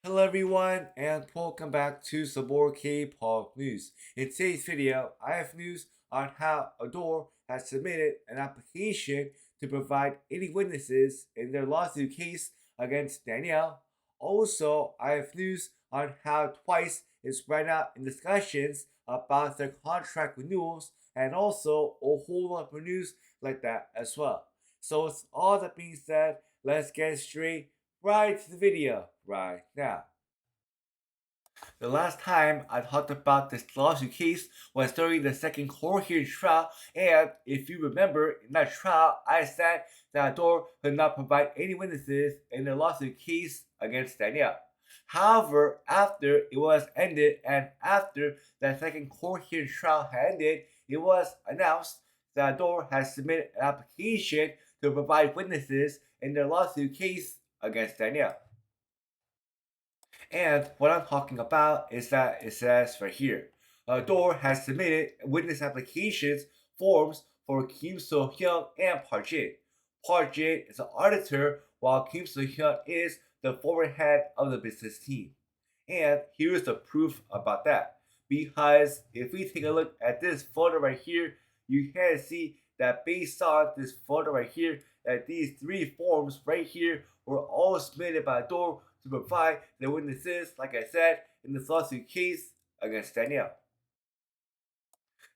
Hello everyone and welcome back to some more K-pop news. In today's video, I have news on how ADOR has submitted an application to provide any witnesses in their lawsuit case against Danielle. Also, I have news on how TWICE is right now in discussions about their contract renewals and also a whole lot of news like that as well. So with all that being said, let's get straight right to the video right now. The last time I talked about this lawsuit case was during the second court hearing trial, and if you remember, in that trial, I said that ADOR could not provide any witnesses in the lawsuit case against Danielle. However, after it was ended and after that second court hearing trial had ended, it was announced that ADOR has submitted an application to provide witnesses in the lawsuit case against Danielle. And what I'm talking about is that it says right here, ADOR has submitted witness applications forms for Kim So-hyun and Park Jin. Park Jin is an auditor, while Kim So-hyun is the former head of the business team. And here's the proof about that. Because if we take a look at this photo right here, you can see that based on this photo right here, that these three forms right here were all submitted by ADOR to provide the witnesses, like I said, in the lawsuit case against Danielle.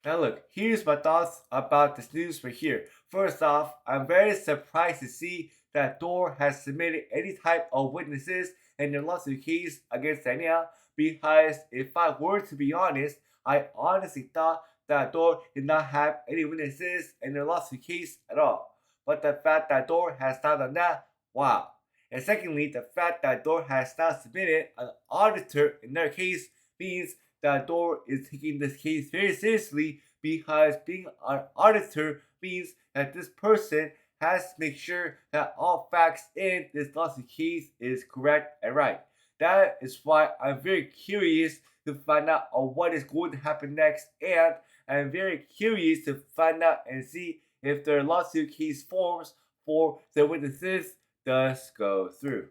Now look, here's my thoughts about this news right here. First off, I'm very surprised to see that ADOR has submitted any type of witnesses in the lawsuit case against Danielle, because if I were to be honest, I honestly thought that ADOR did not have any witnesses in the lawsuit case at all. But the fact that ADOR has not done that, wow. And secondly, the fact that ADOR has not submitted an auditor in their case means that ADOR is taking this case very seriously, because being an auditor means that this person has to make sure that all facts in this lawsuit case is correct and right. That is why I'm very curious to find out on what is going to happen next, and I'm very curious to find out and see if their lawsuit case forms for the witnesses does go through.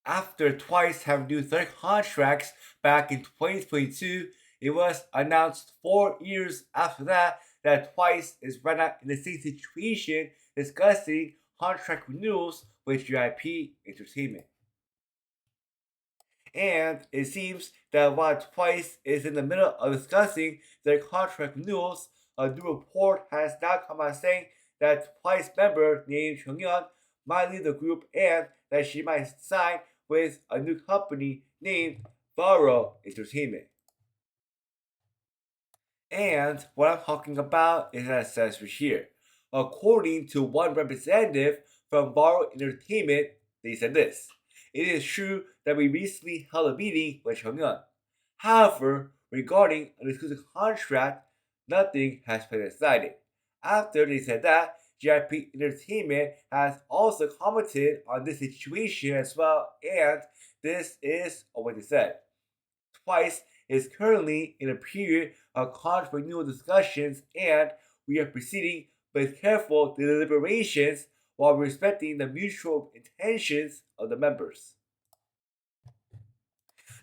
After TWICE having new their contracts back in 2022, it was announced 4 years after that that TWICE is right now in the same situation discussing contract renewals with JYP Entertainment. And it seems that while TWICE is in the middle of discussing their contract renewals, a new report has now come out saying that TWICE member named Jonghyun might leave the group and that she might sign with a new company named Varo Entertainment. And what I'm talking about is that it says right here. According to one representative from Varo Entertainment, they said this. It is true that we recently held a meeting with Jonghyun. However, regarding an exclusive contract, nothing has been decided. After they said that, JYP Entertainment has also commented on this situation as well, and this is what they said. TWICE is currently in a period of contract renewal discussions, and we are proceeding with careful deliberations while respecting the mutual intentions of the members.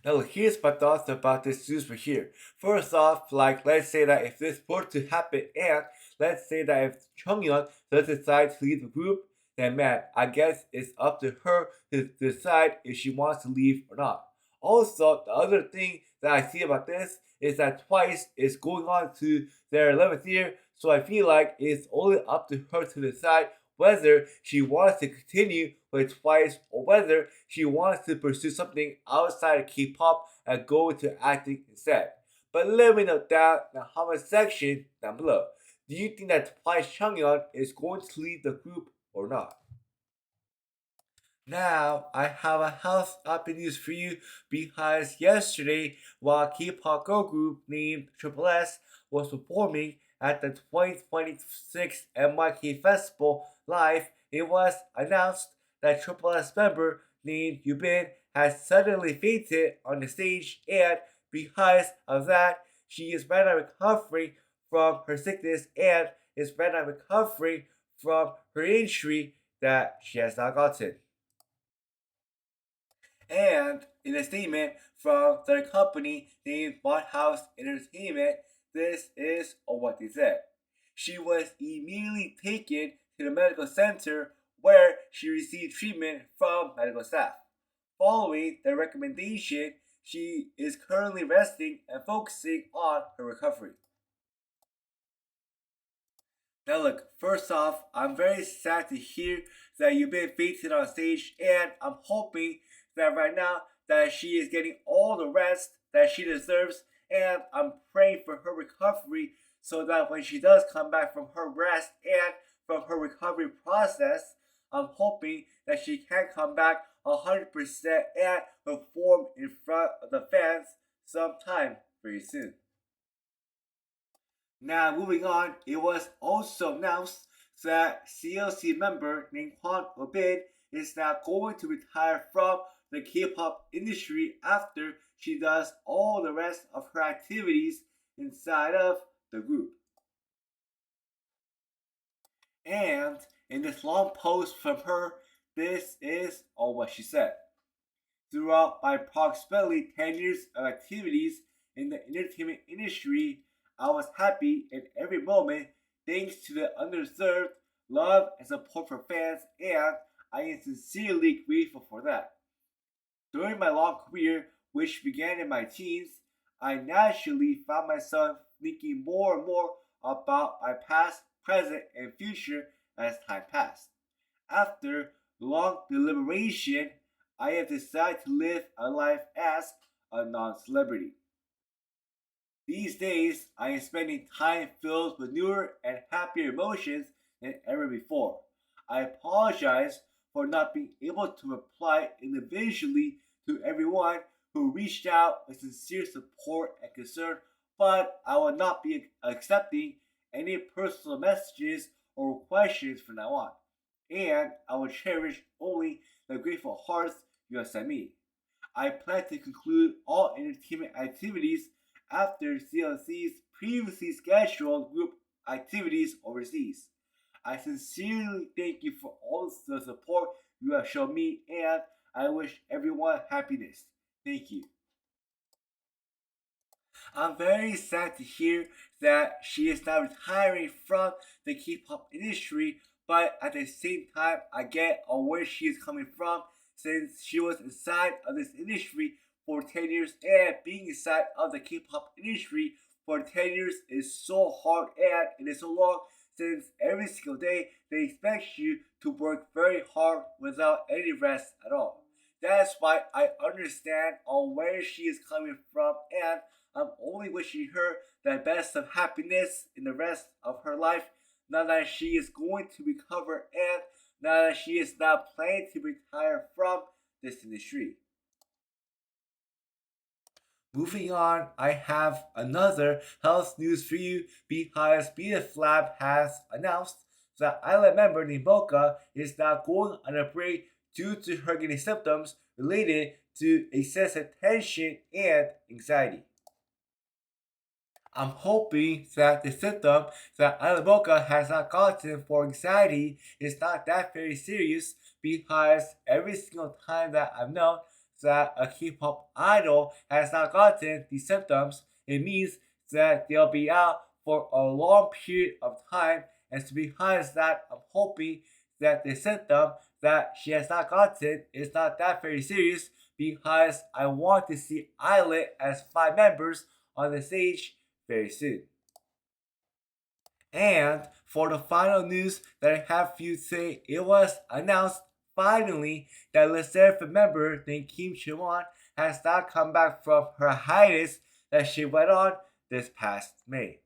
Now, here's my thoughts about this news right here. First off, let's say that if this were to happen, and let's say that if Chungyeon does decide to leave the group, then man, I guess it's up to her to decide if she wants to leave or not. Also, the other thing that I see about this is that TWICE is going on to their 11th year, so I feel like it's only up to her to decide whether she wants to continue with TWICE or whether she wants to pursue something outside of K-pop and go into acting instead. But let me know down in the comment section down below. Do you think that TWICE Changyeon is going to leave the group or not? Now, I have a house update news for you, because yesterday, while K-pop girl group named Triple S was performing at the 2026 MYK Festival live, it was announced that Triple S member named YUBIN has suddenly fainted on the stage, and because of that, she is right now recovering from her sickness and is right now recovering from her injury that she has now gotten. And in a statement from their company named White House Entertainment, this is what they said. She was immediately taken to the medical center where she received treatment from medical staff. Following their recommendation, she is currently resting and focusing on her recovery. Now look, first off, I'm very sad to hear that you've been fainted on stage, and I'm hoping that right now that she is getting all the rest that she deserves, and I'm praying for her recovery so that when she does come back from her rest and from her recovery process, I'm hoping that she can come back 100% and perform in front of the fans sometime very soon. Now, moving on, it was also announced that CLC member named YUBIN is now going to retire from the K-pop industry after she does all the rest of her activities inside of the group. And in this long post from her, this is all what she said. Throughout my approximately 10 years of activities in the entertainment industry, I was happy in every moment thanks to the undeserved love and support from fans, and I am sincerely grateful for that. During my long career, which began in my teens, I naturally found myself thinking more and more about my past, present, and future as time passed. After long deliberation, I have decided to live a life as a non-celebrity. These days, I am spending time filled with newer and happier emotions than ever before. I apologize for not being able to reply individually to everyone who reached out with sincere support and concern, but I will not be accepting any personal messages or questions from now on, and I will cherish only the grateful hearts you have sent me. I plan to conclude all entertainment activities after CLC's previously scheduled group activities overseas. I sincerely thank you for all the support you have shown me, and I wish everyone happiness. Thank you. I'm very sad to hear that she is now retiring from the K-pop industry, but at the same time, I get where she is coming from since she was inside of this industry for 10 years, and being inside of the K-pop industry for 10 years is so hard and it is so long since every single day they expect you to work very hard without any rest at all. That's why I understand on where she is coming from, and I'm only wishing her the best of happiness in the rest of her life now that she is going to recover and now that she is not planning to retire from this industry. Moving on, I have another health news for you because BF Lab has announced that ILLIT member named MOKA is now going on a break due to her getting symptoms related to excessive tension and anxiety. I'm hoping that the symptom that ILLIT has not gotten for anxiety is not that very serious because every single time that I've known that a K-pop idol has not gotten these symptoms, it means that they'll be out for a long period of time. And so because that, I'm hoping that the symptom that she has not gotten is not that very serious because I want to see ILLIT as 5 members on the stage very soon. And for the final news that I have for you today, it was announced finally that SSERAFIM member named Kim CHAEWON has now come back from her hiatus that she went on this past May.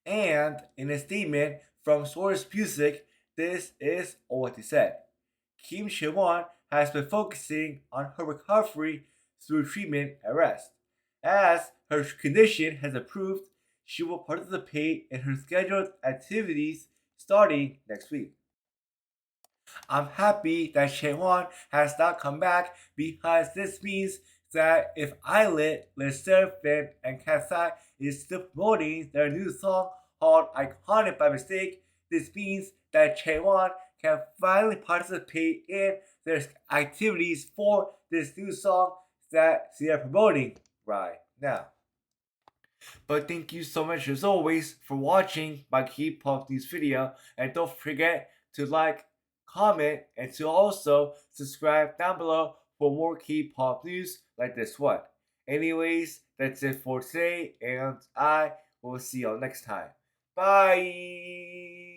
And in a statement from Source Music, this is what they said. Kim CHAEWON has been focusing on her recovery through treatment and rest. As her condition has improved, she will participate in her scheduled activities starting next week. I'm happy that CHAEWON has not come back because this means that if ILLIT, SSERAFIM, and KWON is still promoting their new song called Iconic by mistake, this means that CHAEWON can finally participate in there's activities for this new song that they are promoting right now. But thank you so much as always for watching my K-pop news video, and don't forget to like, comment, and to also subscribe down below for more K-pop news like this one. Anyways, that's it for today, and I will see you all next time. Bye!